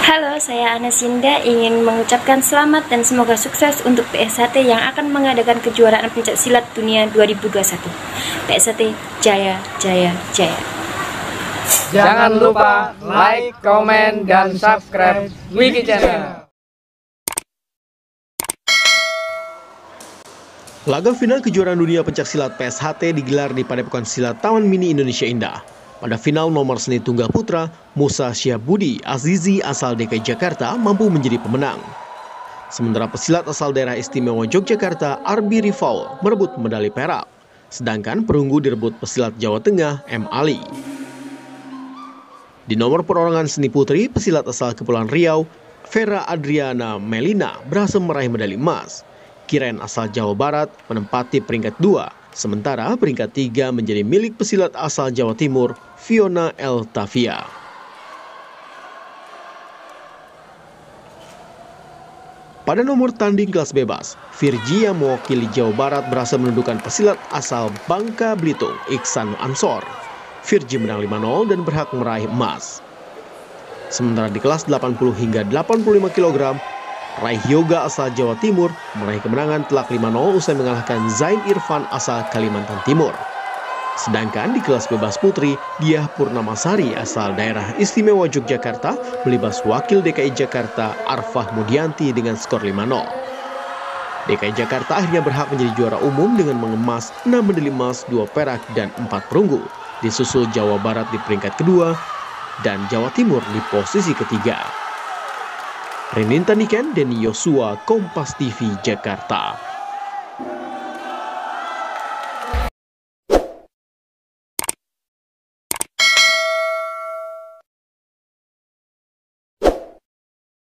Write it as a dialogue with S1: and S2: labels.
S1: Halo, saya Anasinda ingin mengucapkan selamat dan semoga sukses untuk PSHT yang akan mengadakan kejuaraan pencaksilat dunia 2021. PSHT Jaya Jaya Jaya.
S2: Jangan lupa like, komen, dan subscribe Wiki Channel.
S3: Laga final kejuaraan dunia pencaksilat PSHT digelar di Padepokan Silat Taman Mini Indonesia Indah. Pada final nomor seni tunggal putra, Musa Syihabudi Azizi asal DKI Jakarta mampu menjadi pemenang. Sementara pesilat asal daerah istimewa Yogyakarta, Arbi Rifaul, merebut medali perak. Sedangkan perunggu direbut pesilat Jawa Tengah, M. Ali. Di nomor perorangan seni putri, pesilat asal Kepulauan Riau, Vera Adriana Melina berhasil meraih medali emas. Kiren asal Jawa Barat menempati peringkat 2, sementara peringkat 3 menjadi milik pesilat asal Jawa Timur, Fiona Eltavia. Pada nomor tanding kelas bebas, Virgi yang mewakili Jawa Barat berhasil menundukkan pesilat asal Bangka Belitung, Iksan Ansor. Virgi menang 5-0 dan berhak meraih emas. Sementara di kelas 80 hingga 85 kg, Raih Yoga asal Jawa Timur meraih kemenangan telak 5-0 usai mengalahkan Zain Irfan asal Kalimantan Timur. Sedangkan di kelas bebas putri, Diah Purnamasari asal daerah istimewa Yogyakarta melibas wakil DKI Jakarta Arfah Mudianti dengan skor 5-0. DKI Jakarta akhirnya berhak menjadi juara umum dengan mengemas 6 medali emas, 2 perak, dan 4 perunggu. Disusul Jawa Barat di peringkat kedua dan Jawa Timur di posisi ketiga. Renin Taniken, Denny Yosua, Kompas TV, Jakarta.